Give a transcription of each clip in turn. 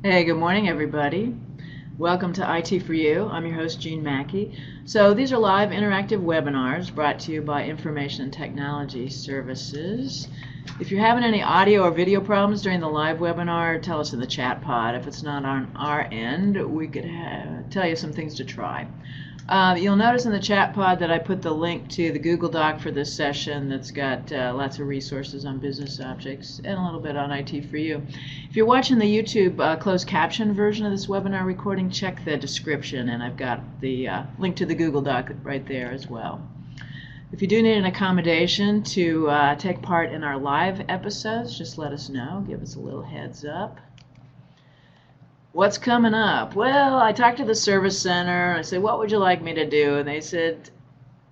Hey, good morning, everybody. Welcome to IT4U. I'm your host, Jean Mackey. So these are live interactive webinars brought to you by Information and Technology Services. If you're having any audio or video problems during the live webinar, tell us in the chat pod. If it's not on our end, we could tell you some things to try. You'll notice in the chat pod that I put the link to the Google Doc for this session that's got lots of resources on business objects and a little bit on IT4U. If you're watching the YouTube closed caption version of this webinar recording, check the description, and I've got the link to the Google Doc right there as well. If you do need an accommodation to take part in our live episodes, just let us know. Give us a little heads up. What's coming up? Well, I talked to the service center. I said, what would you like me to do? And they said,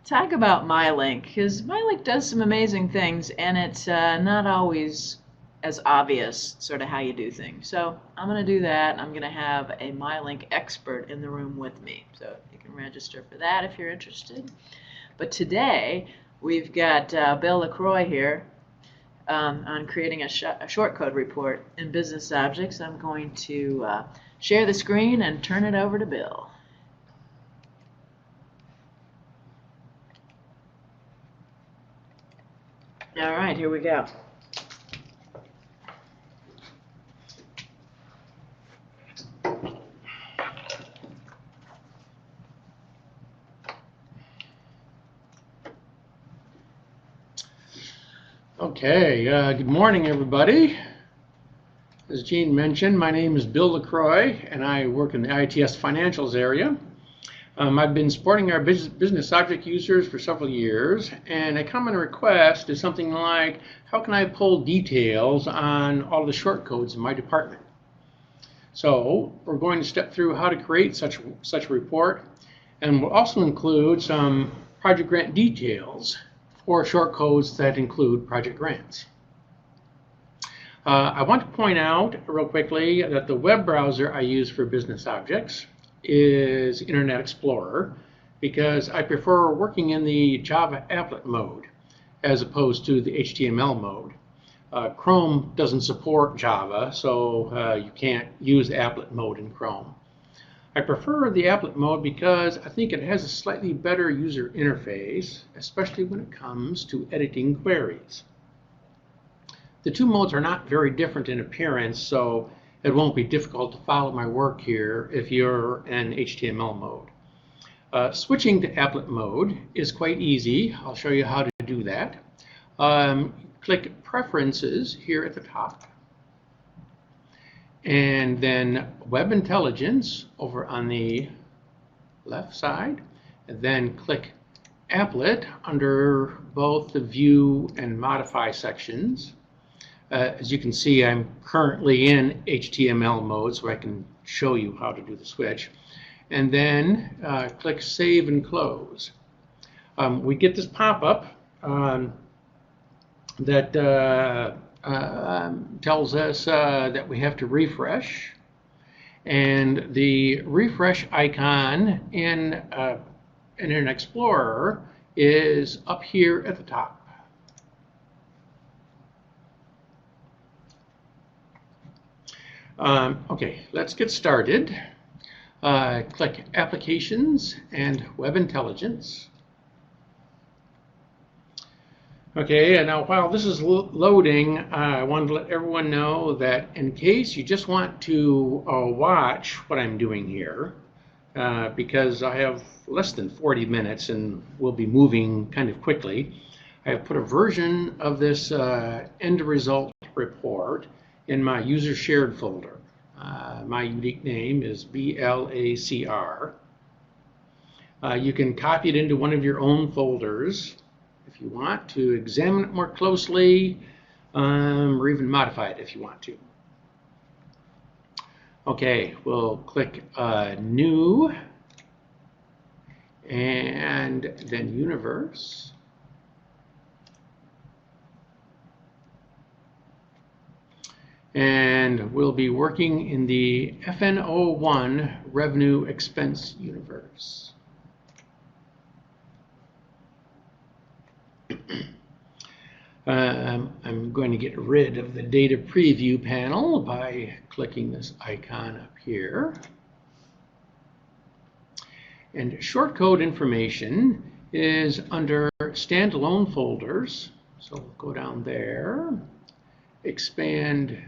talk about MyLink, because MyLink does some amazing things, and it's not always as obvious sort of how you do things. So I'm going to do that. I'm going to have a MyLink expert in the room with me. So you can register for that if you're interested. But today, we've got Bill LaCroix here. On creating a shortcode report in BusinessObjects. I'm going to share the screen and turn it over to Bill. All right, here we go. Okay, good morning, everybody. As Jean mentioned, my name is Bill LaCroix, and I work in the ITS financials area. I've been supporting our business object users for several years, and a common request is something like, how can I pull details on all the shortcodes in my department? So we're going to step through how to create such a report, and we'll also include some project grant details or shortcodes that include project grants. I want to point out real quickly that the web browser I use for business objects is Internet Explorer, because I prefer working in the Java applet mode as opposed to the HTML mode. Chrome doesn't support Java, so you can't use applet mode in Chrome. I prefer the applet mode because I think it has a slightly better user interface, especially when it comes to editing queries. The two modes are not very different in appearance, so it won't be difficult to follow my work here if you're in HTML mode. Switching to applet mode is quite easy. I'll show you how to do that. Click Preferences here at the top, and then Web Intelligence over on the left side, and then click Applet under both the View and Modify sections. As you can see, I'm currently in HTML mode, so I can show you how to do the switch. And then click Save and Close. We get this pop-up that tells us that we have to refresh, and the refresh icon in Internet Explorer is up here at the top. Okay, let's get started. Click Applications and Web Intelligence. Okay, and now while this is loading, I wanted to let everyone know that in case you just want to watch what I'm doing here, because I have less than 40 minutes and we'll be moving kind of quickly, I have put a version of this end result report in my user shared folder. My unique name is BLACR. You can copy it into one of your own folders if you want to examine it more closely, or even modify it if you want to. Okay, we'll click New, and then Universe. And we'll be working in the FN01 Revenue Expense Universe. going to get rid of the data preview panel by clicking this icon up here. And shortcode information is under standalone folders. So we'll go down there, expand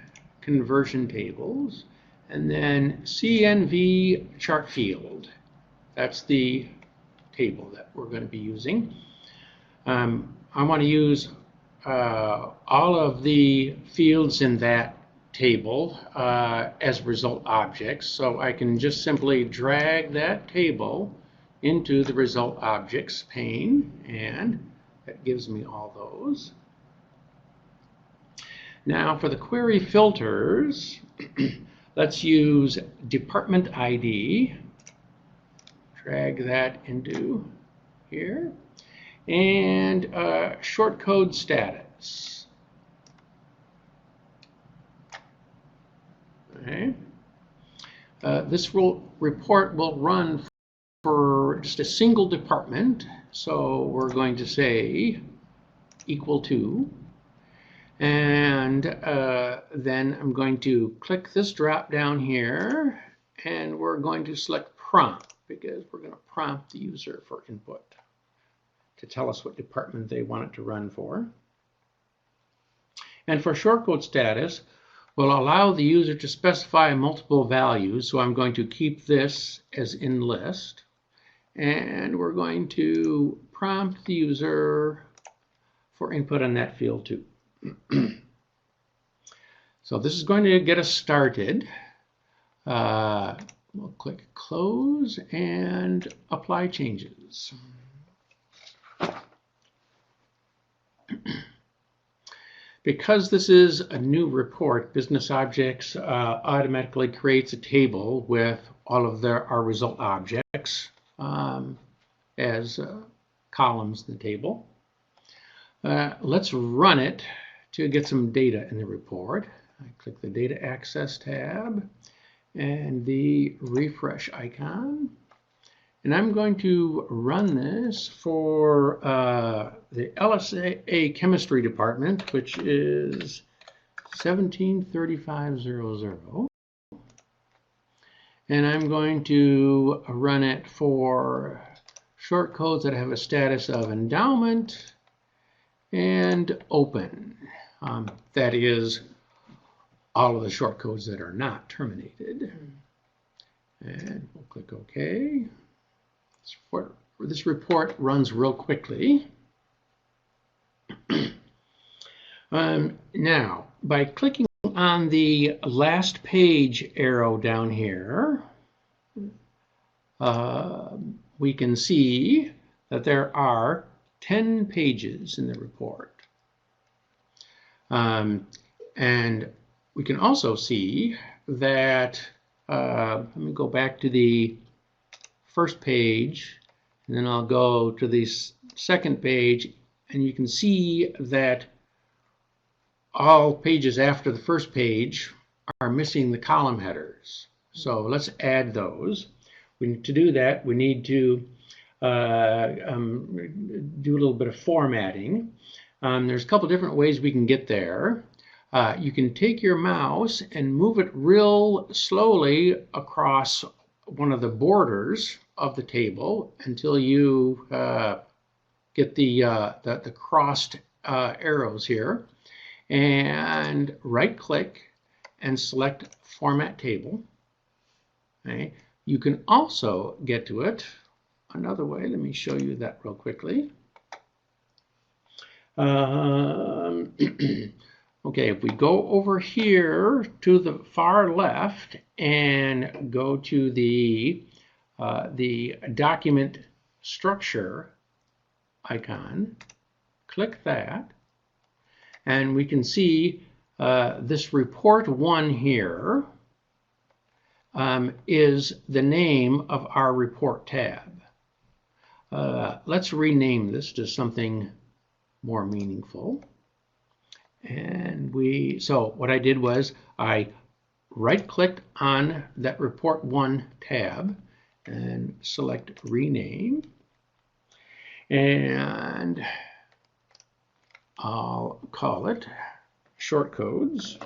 conversion tables, and then CNV chart field. That's the table that we're going to be using. I want to use all of the fields in that table as result objects, so I can just simply drag that table into the result objects pane, and that gives me all those. Now for the query filters, let's use department ID, drag that into here, and shortcode status. Okay. This report will run for just a single department, so we're going to say equal to, and then I'm going to click this drop down here, and we're going to select prompt, because we're going to prompt the user for input to tell us what department they want it to run for. And for shortcode status, we'll allow the user to specify multiple values, so I'm going to keep this as in list, and we're going to prompt the user for input on that field too. So this is going to get us started. We'll click close and apply changes. Because this is a new report, BusinessObjects automatically creates a table with all of our result objects as columns in the table. Let's run it to get some data in the report. I click the Data Access tab and the refresh icon. And I'm going to run this for the LSA chemistry department, which is 173500. And I'm going to run it for shortcodes that have a status of endowment and open. That is all of the shortcodes that are not terminated. And we'll click OK. This report runs real quickly. Now, by clicking on the last page arrow down here, we can see that there are 10 pages in the report. And we can also see that, let me go back to the first page, and then I'll go to the second page, and you can see that all pages after the first page are missing the column headers. So let's add those. To do that, we need to do a little bit of formatting. There's a couple different ways we can get there. You can take your mouse and move it real slowly across one of the borders of the table until you get the crossed arrows here, and right click and select Format Table. Okay. You can also get to it another way. Let me show you that real quickly. Okay, if we go over here to the far left and go to the document structure icon, click that, and we can see this report 1 here is the name of our report tab. Let's rename this to something more meaningful. And so what I did was I right-clicked on that Report 1 tab and select Rename. And I'll call it shortcodes.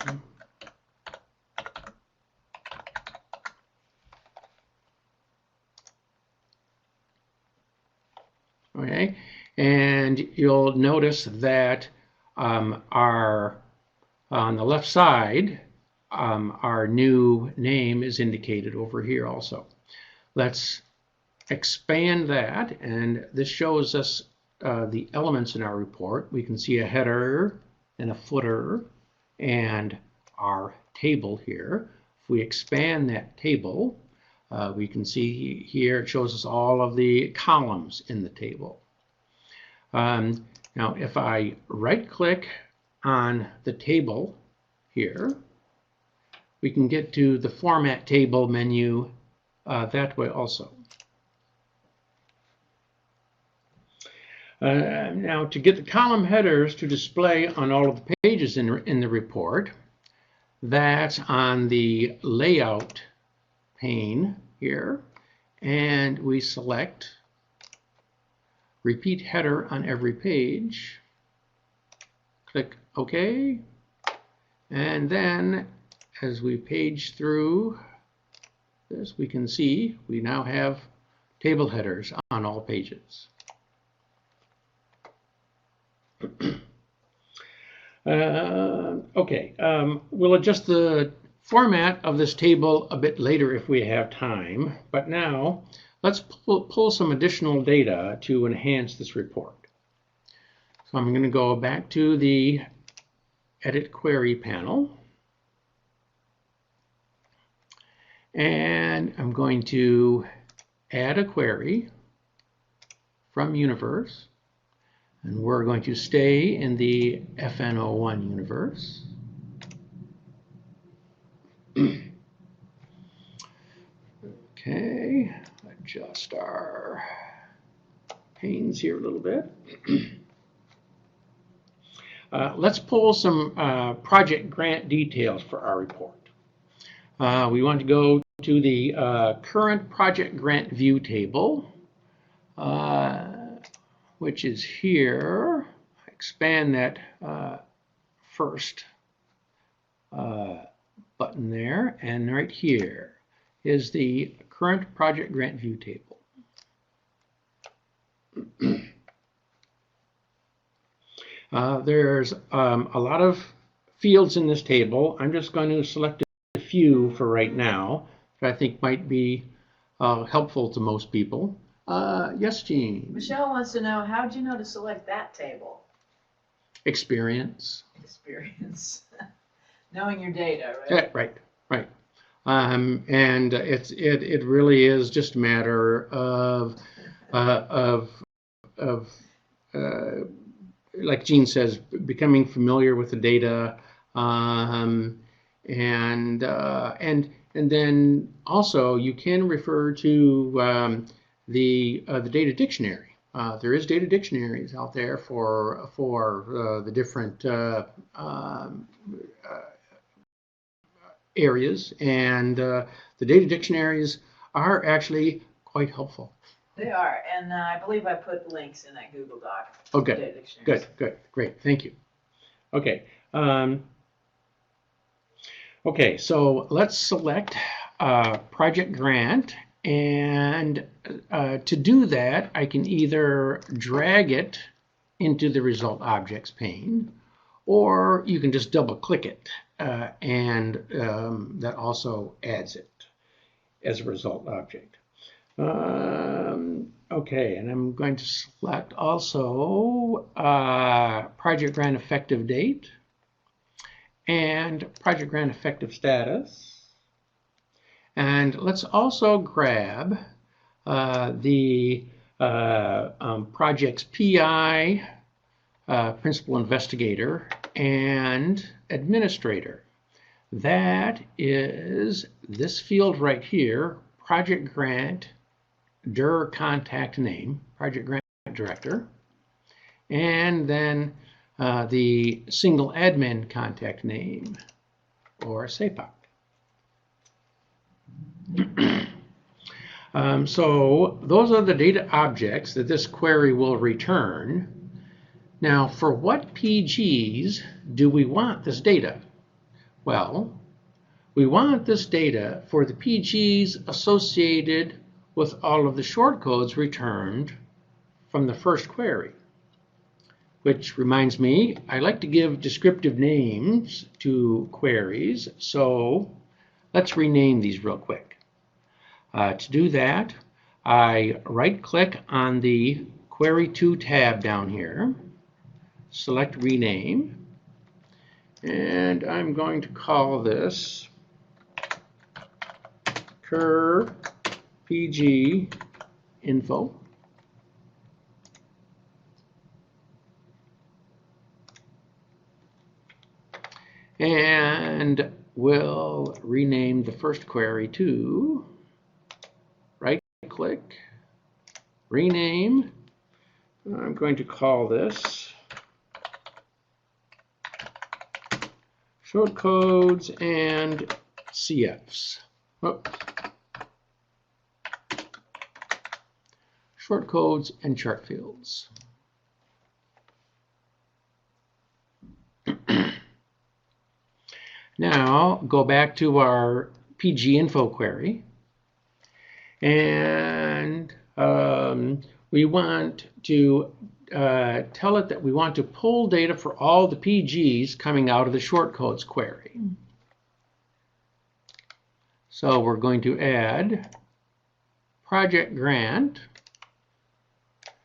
Okay, and you'll notice that our on the left side, our new name is indicated over here also. Let's expand that, and this shows us the elements in our report. We can see a header and a footer and our table here. If we expand that table, we can see here it shows us all of the columns in the table. Now, if I right-click on the table here, we can get to the Format Table menu that way also. Now, to get the column headers to display on all of the pages in the report, that's on the Layout pane here, and we select Repeat Header on every page. Click OK, and then as we page through this, we can see we now have table headers on all pages. Okay, we'll adjust the format of this table a bit later if we have time, but now let's pull some additional data to enhance this report. So I'm going to go back to the Edit Query panel, and I'm going to add a query from Universe, and we're going to stay in the FN01 universe. Okay, adjust our panes here a little bit. Let's pull some project grant details for our report. We want to go to the current project grant view table, which is here. Expand that first button there, and right here is the current project grant view table. There's a lot of fields in this table. I'm just going to select a few for right now that I think might be helpful to most people. Yes, Jean? Michelle wants to know, how did you know to select that table? Experience. Experience. Knowing your data, right? Yeah, right, right. And it really is just a matter of like Jean says, becoming familiar with the data, and then also you can refer to the data dictionary. There is data dictionaries out there for the different areas, and the data dictionaries are actually quite helpful. They are, and I believe I put links in that Google Doc. Okay, good, great, thank you. Okay, okay, so let's select project grant, and to do that, I can either drag it into the result objects pane, or you can just double click it, and that also adds it as a result object. Okay, and I'm going to select also project grant effective date and project grant effective status. And let's also grab the project's PI, principal investigator, and administrator. That is this field right here, project grant dir contact name, project grant director, and then the single admin contact name, or SAPOC. So those are the data objects that this query will return. Now, for what PGs do we want this data? Well, we want this data for the PGs associated with all of the shortcodes returned from the first query. Which reminds me, I like to give descriptive names to queries, so let's rename these real quick. To do that, I right-click on the Query To tab down here, select Rename, and I'm going to call this Cur PG Info. And we'll rename the first query to right-click, rename. I'm going to call this Shortcodes and CFs. Oops. Shortcodes and chart fields. Now go back to our PG info query, and we want to tell it that we want to pull data for all the PGs coming out of the shortcodes query. So we're going to add project grant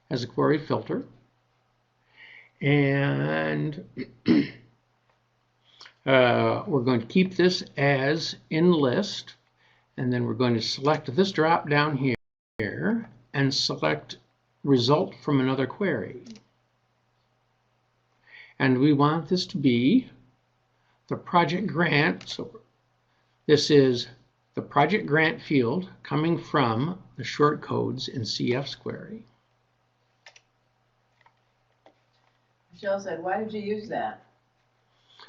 as a query filter, and we're going to keep this as in list, and then we're going to select this drop down here and select result from another query. And we want this to be the project grant. So this is the project grant field coming from the shortcodes in CF's query. Michelle said, why did you use that?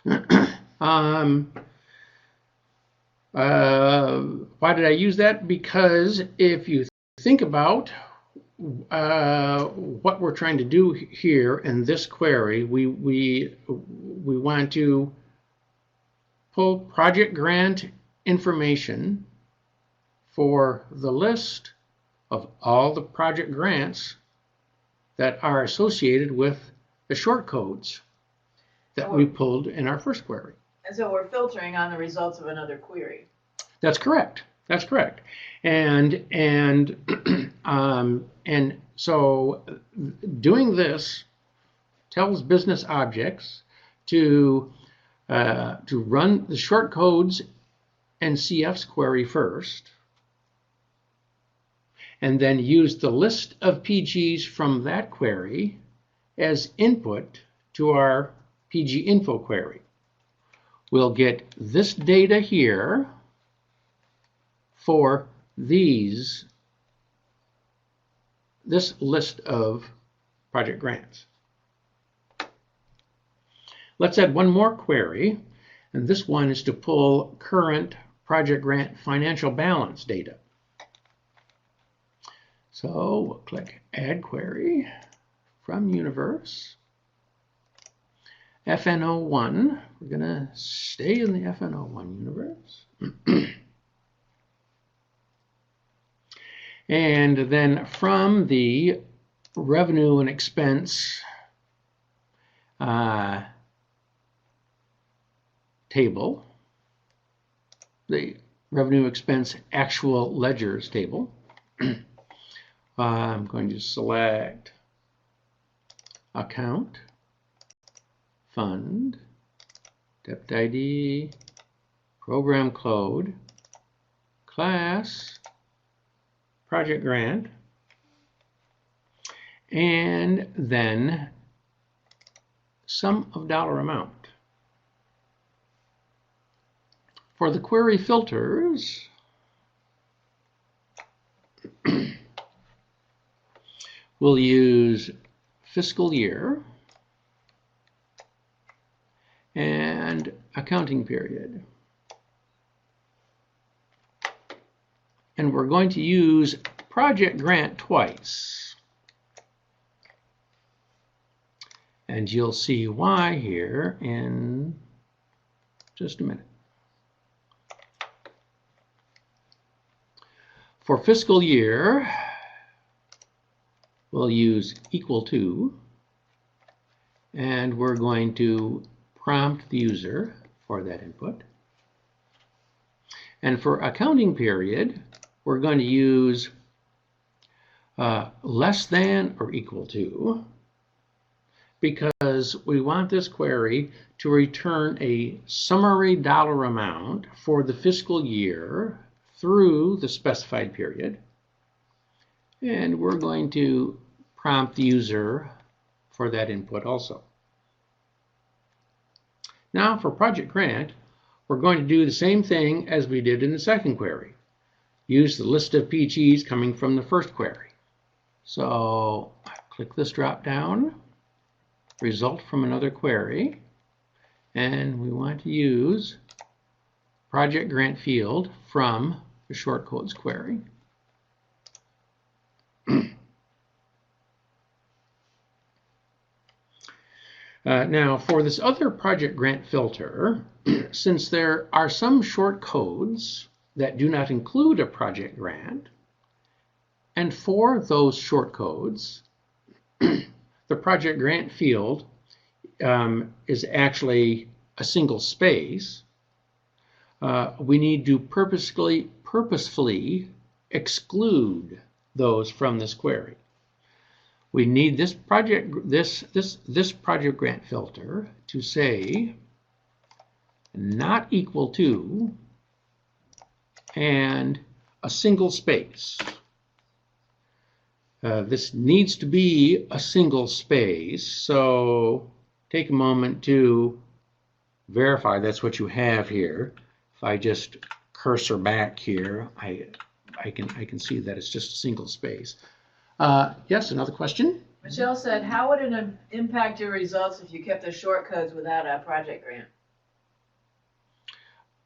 Why did I use that? Because if you think about what we're trying to do here in this query, we want to pull project grant information for the list of all the project grants that are associated with the shortcodes that we pulled in our first query. And so we're filtering on the results of another query. That's correct. That's correct. And so doing this tells BusinessObjects to run the shortcodes and CF's query first, and then use the list of PGs from that query as input to our PG info query. We'll get this data here for this list of project grants. Let's add one more query, and this one is to pull current project grant financial balance data. So we'll click Add Query from Universe. FNO1, we're going to stay in the FNO1 universe. And then from the revenue and expense table, the revenue expense actual ledgers table, I'm going to select account, fund, debit ID, program code, class, project grant, and then sum of dollar amount. For the query filters, we'll use fiscal year and accounting period. And we're going to use project grant twice. And you'll see why here in just a minute. For fiscal year, we'll use equal to, and we're going to prompt the user for that input. And for accounting period, we're going to use less than or equal to, because we want this query to return a summary dollar amount for the fiscal year through the specified period. And we're going to prompt the user for that input also. Now for project grant, we're going to do the same thing as we did in the second query. Use the list of PGs coming from the first query. So click this drop down, result from another query, and we want to use project grant field from the shortcodes query. Now for this other project grant filter, since there are some shortcodes that do not include a project grant, and for those shortcodes, the project grant field is actually a single space, we need to purposefully exclude those from this query. We need this project grant filter to say not equal to and a single space. This needs to be a single space, so take a moment to verify that's what you have here. If I just cursor back here, I can see that it's just a single space. Yes, another question? Michelle said, how would it impact your results if you kept the shortcodes without a project grant?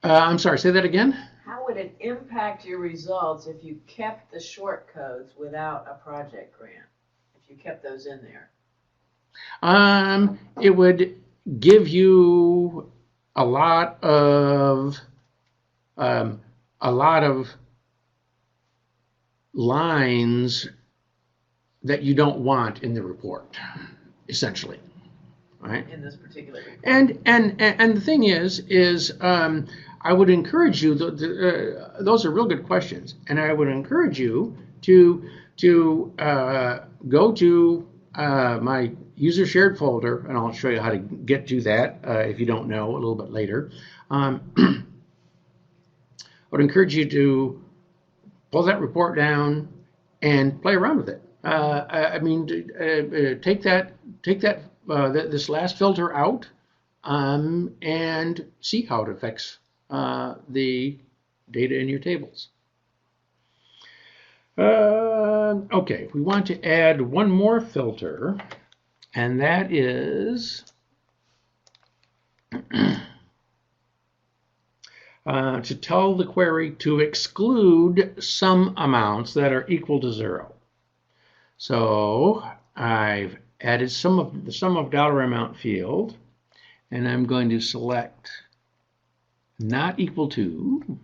I'm sorry, say that again? How would it impact your results if you kept the shortcodes without a project grant? If you kept those in there? It would give you a lot of lines that you don't want in the report, essentially, right? In this particular report. And the thing is I would encourage you. Those are real good questions, and I would encourage you to go to my user shared folder, and I'll show you how to get to that if you don't know a little bit later. I would encourage you to pull that report down and play around with it. I mean, take this last filter out and see how it affects the data in your tables. Okay, we want to add one more filter, and that is to tell the query to exclude some amounts that are equal to 0. So I've added the sum of dollar amount field, and I'm going to select not equal to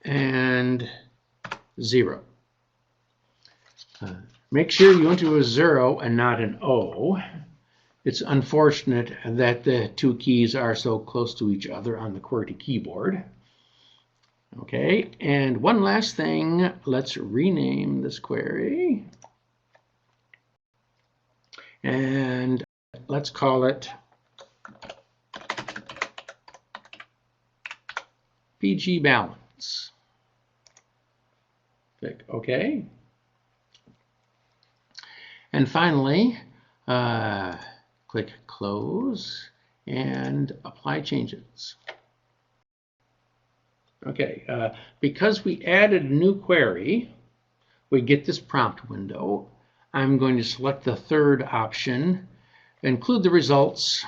and 0. Make sure you enter a 0 and not an O. It's unfortunate that the two keys are so close to each other on the QWERTY keyboard. Okay, and one last thing, let's rename this query. And let's call it PG balance. Click OK. And finally, click Close and Apply Changes. Okay, because we added a new query, we get this prompt window. I'm going to select the third option, include the results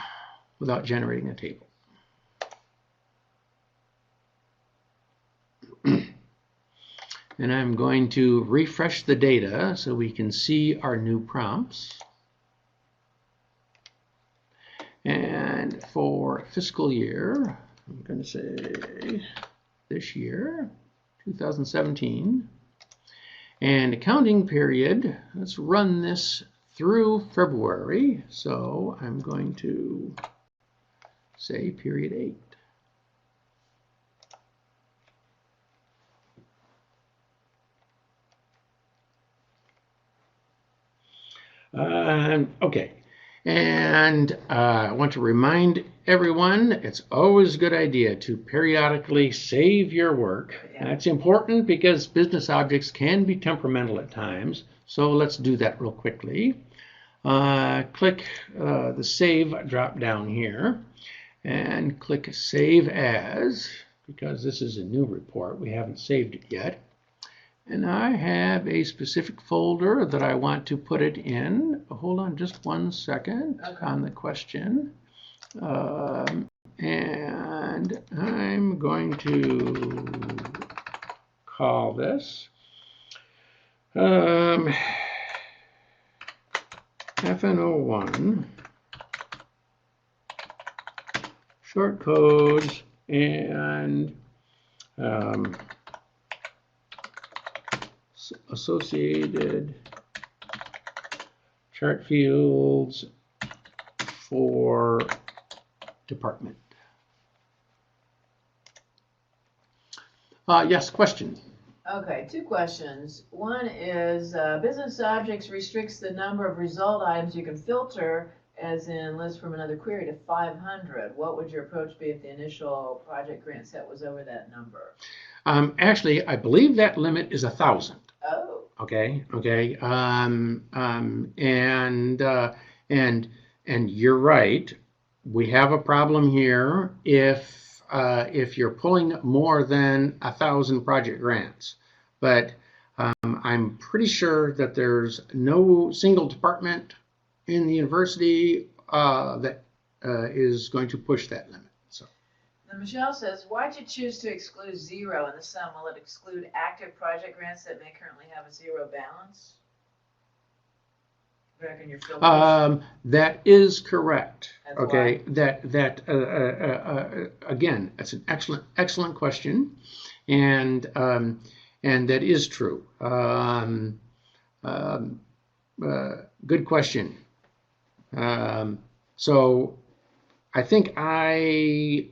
without generating a table. And I'm going to refresh the data so we can see our new prompts. And for fiscal year, I'm going to say this year, 2017. And accounting period, let's run this through February. So I'm going to say period 8. Okay, and I want to remind everyone it's always a good idea to periodically save your work. And that's important because business objects can be temperamental at times. So let's do that real quickly. Click the Save drop down here and click Save As, because this is a new report. We haven't saved it yet. And I have a specific folder that I want to put it in. Hold on just 1 second on the question. And I'm going to call this FN01 shortcodes and associated chart fields for department. Yes, question. Okay, 2 questions. One is Business Objects restricts the number of result items you can filter, as in list from another query, to 500. What would your approach be if the initial project grant set was over that number? Actually, I believe that limit is 1,000. Oh. Okay. And you're right. We have a problem here if you're pulling more than 1,000 project grants. But I'm pretty sure that there's no single department in the university that is going to push that limit. Now Michelle says, why'd you choose to exclude 0 in the sum? Will it exclude active project grants that may currently have a 0 balance? Back in your filters? That is correct. That's okay. Why? Again, that's an excellent question, and that is true. Good question. So I think I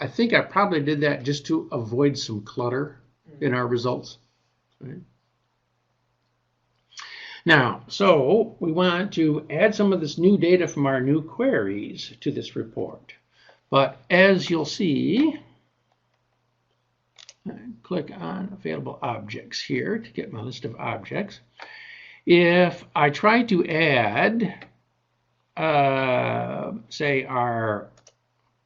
think I probably did that just to avoid some clutter in our results. Right? Now, so we want to add some of this new data from our new queries to this report. But as you'll see, click on Available Objects here to get my list of objects. If I try to add say our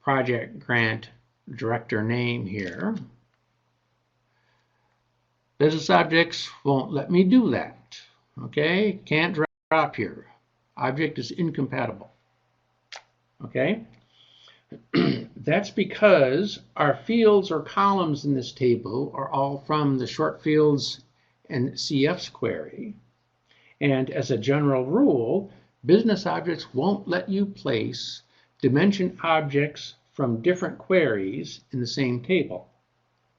project grant director name here, Business Objects won't let me do that. Okay, can't drop here. Object is incompatible. Okay, that's because our fields or columns in this table are all from the short fields and CF's query. And as a general rule, business objects won't let you place dimension objects from different queries in the same table.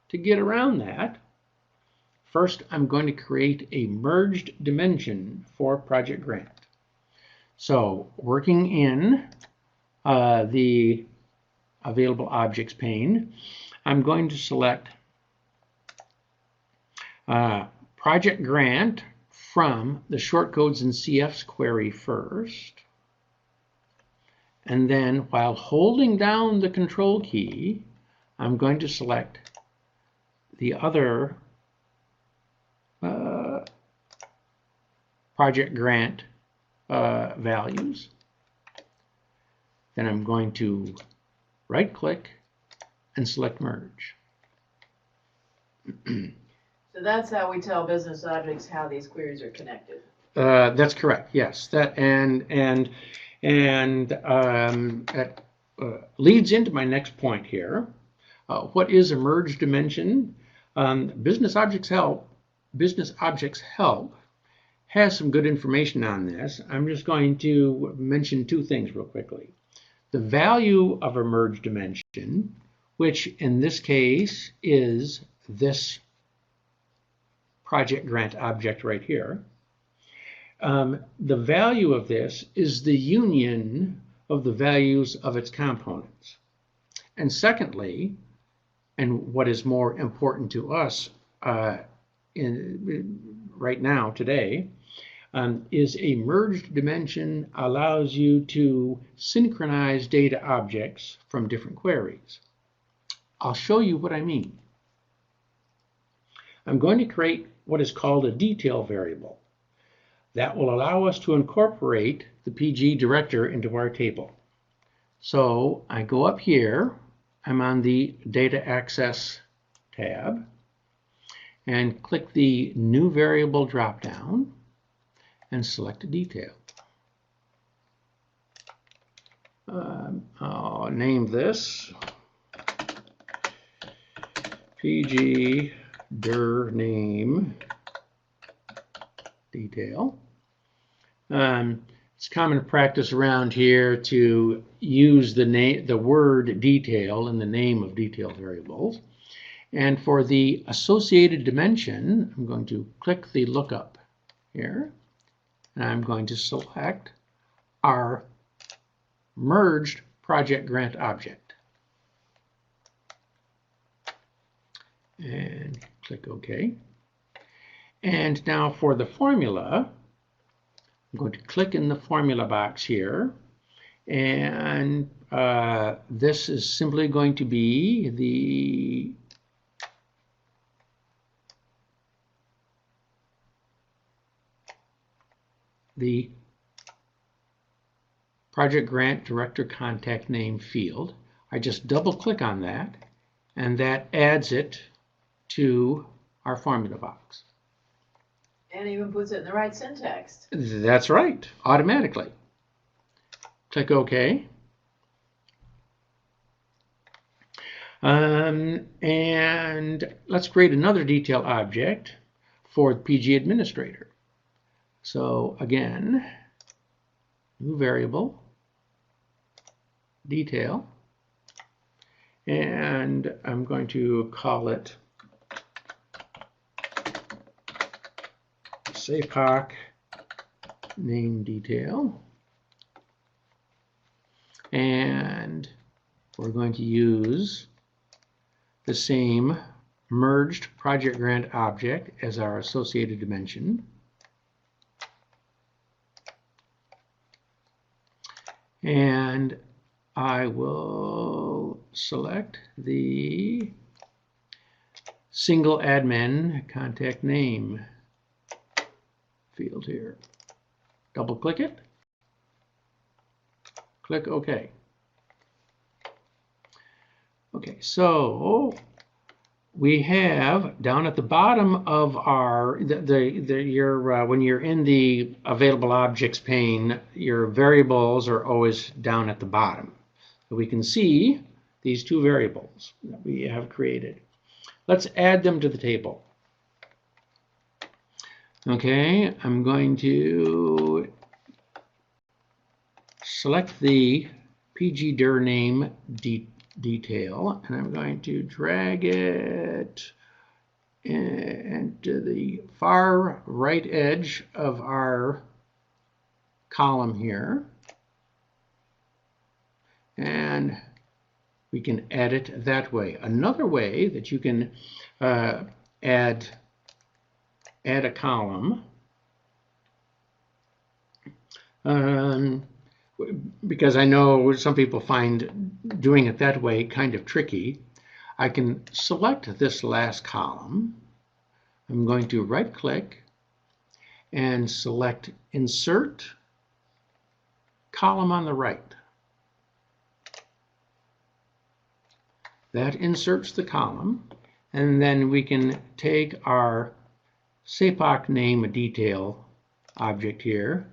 To get around that, first I'm going to create a merged dimension for project grant. So working in the Available Objects pane, I'm going to select project grant from the shortcodes and CF's query first, and then while holding down the control key, I'm going to select the other project grant values. Then I'm going to right click and select merge. So that's how we tell business objects how these queries are connected. That's correct. Yes. That that leads into my next point here. What is a merged dimension? Business objects help has some good information on this. I'm just going to mention two things real quickly. The value of a merge dimension, which in this case is this project grant object right here. The value of this is the union of the values of its components. And secondly, and what is more important to us right now, today, is a merged dimension allows you to synchronize data objects from different queries. I'll show you what I mean. I'm going to create what is called a detail variable. That will allow us to incorporate the PG director into our table. So I go up here, I'm on the Data Access tab, and click the New Variable drop-down and select a detail. I'll name this PG dir name detail. It's common practice around here to use the word detail in the name of detail variables. And for the associated dimension, I'm going to click the lookup here, and I'm going to select our merged project grant object. And click OK. And now for the formula, I'm going to click in the formula box here, and this is simply going to be the project grant director contact name field. I just double click on that, and that adds it to our formula box. And even puts it in the right syntax. That's right, automatically. Click OK. And let's create another detail object for the PG administrator. So again, new variable, detail, and I'm going to call it SAPOC name detail, and we're going to use the same merged project grant object as our associated dimension, and I will select the single admin contact name field here. Double click it, click OK. Okay, so we have down at the bottom of our when you're in the available objects pane, your variables are always down at the bottom. So we can see these two variables that we have created. Let's add them to the table. Okay, I'm going to select the PG dir name detail, and I'm going to drag it into the far right edge of our column here, and we can add it that way. Another way that you can add a column, because I know some people find doing it that way kind of tricky, I can select this last column. I'm going to right click and select Insert Column on the right. That inserts the column, and then we can take our SAPOC name detail object here,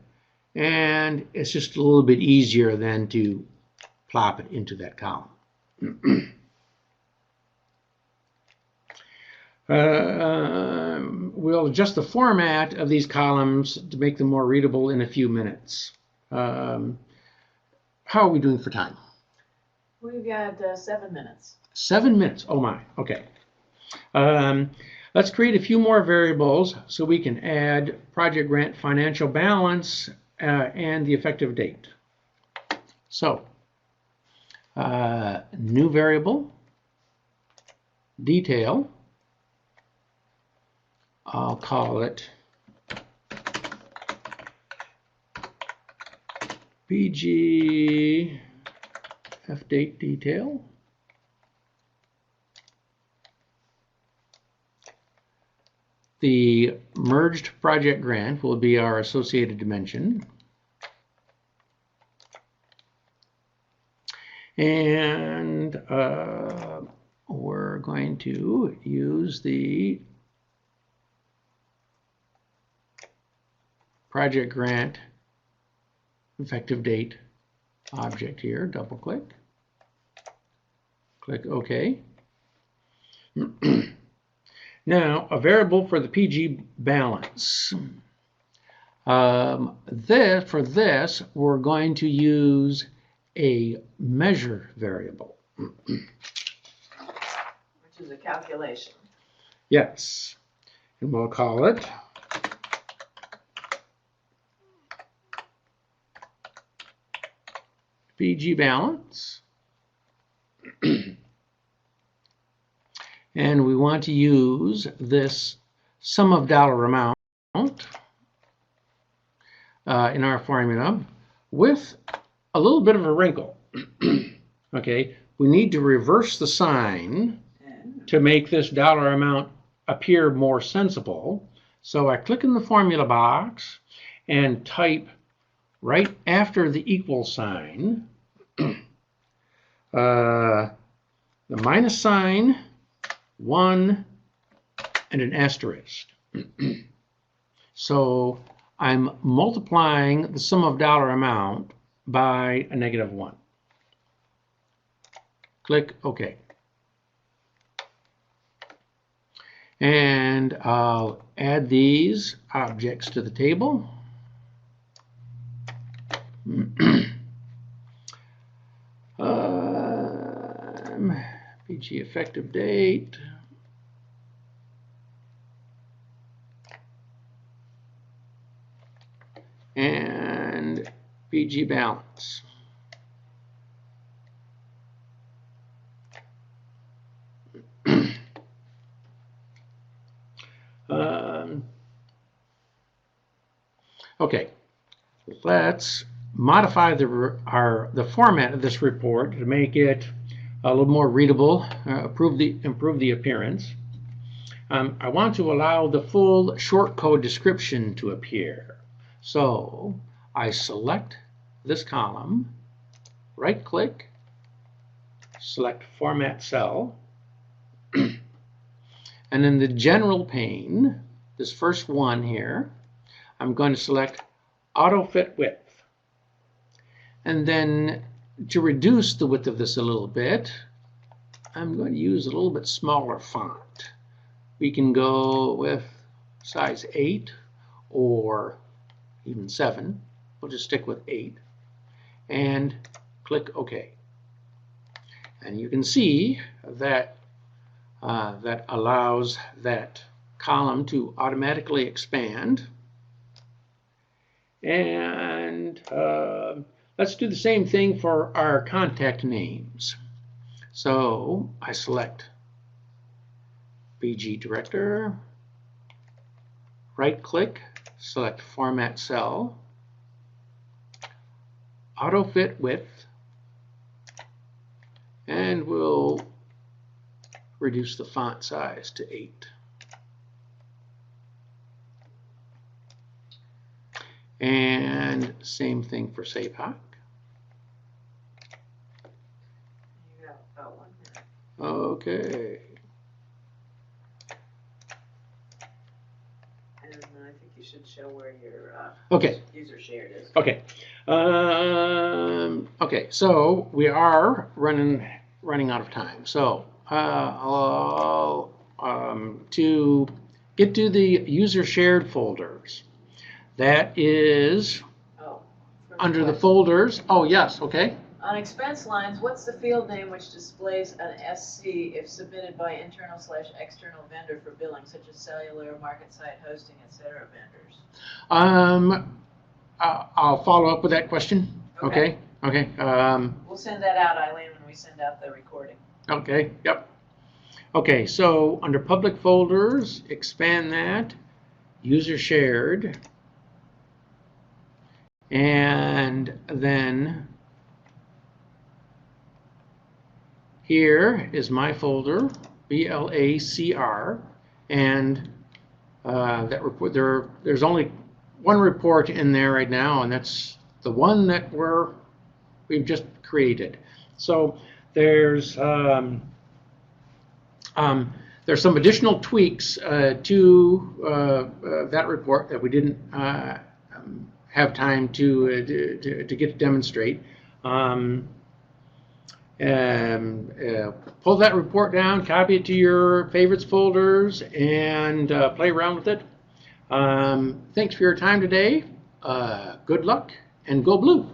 and it's just a little bit easier than to plop it into that column. We'll adjust the format of these columns to make them more readable in a few minutes. How are we doing for time? We've got 7 minutes. 7 minutes. Oh my. Okay. Let's create a few more variables so we can add project grant financial balance and the effective date. So, new variable, detail. I'll call it PG F date detail. The merged project grant will be our associated dimension. And we're going to use the project grant effective date object here. Double click. Click OK. Now, a variable for the PG balance. For this, we're going to use a measure variable. Which is a calculation. Yes. And we'll call it PG balance. And we want to use this sum of dollar amount in our formula with a little bit of a wrinkle. Okay, we need to reverse the sign to make this dollar amount appear more sensible. So I click in the formula box and type right after the equal sign the minus sign, 1, and an asterisk. So I'm multiplying the sum of dollar amount by a -1. Click OK. And I'll add these objects to the table. PG effective date. And PG balance. Okay, let's modify the format of this report to make it a little more readable, improve the appearance. I want to allow the full shortcode description to appear. So I select this column, right click, select format cell, and in the general pane, this first one here, I'm going to select auto fit width. And then to reduce the width of this a little bit, I'm going to use a little bit smaller font. We can go with size 8 or even 7. We'll just stick with 8 and click OK. And you can see that that allows that column to automatically expand. And let's do the same thing for our contact names. So I select BG Director, right click, select Format Cell, Auto Fit Width, and we'll reduce the font size to 8. And same thing for SAPOC. You got about 1 minute. Okay. And I think you should show where your Okay. user shared is. Okay. Okay. So we are running out of time. So I'll to get to the user shared folders. That is under the folders. Oh, yes, okay. On expense lines, what's the field name which displays an SC if submitted by internal/external vendor for billing, such as cellular, market site, hosting, etc. vendors? I'll follow up with that question. Okay. Okay. We'll send that out, Eileen, when we send out the recording. Okay. Yep. Okay. So under public folders, expand that, user shared, and then here is my folder, BLACR, and that report. There's only one report in there right now, and that's the one that we've just created. So there's some additional tweaks to that report that we didn't have time to get to demonstrate. Pull that report down, copy it to your favorites folders, and play around with it. Thanks for your time today. Good luck, and go blue.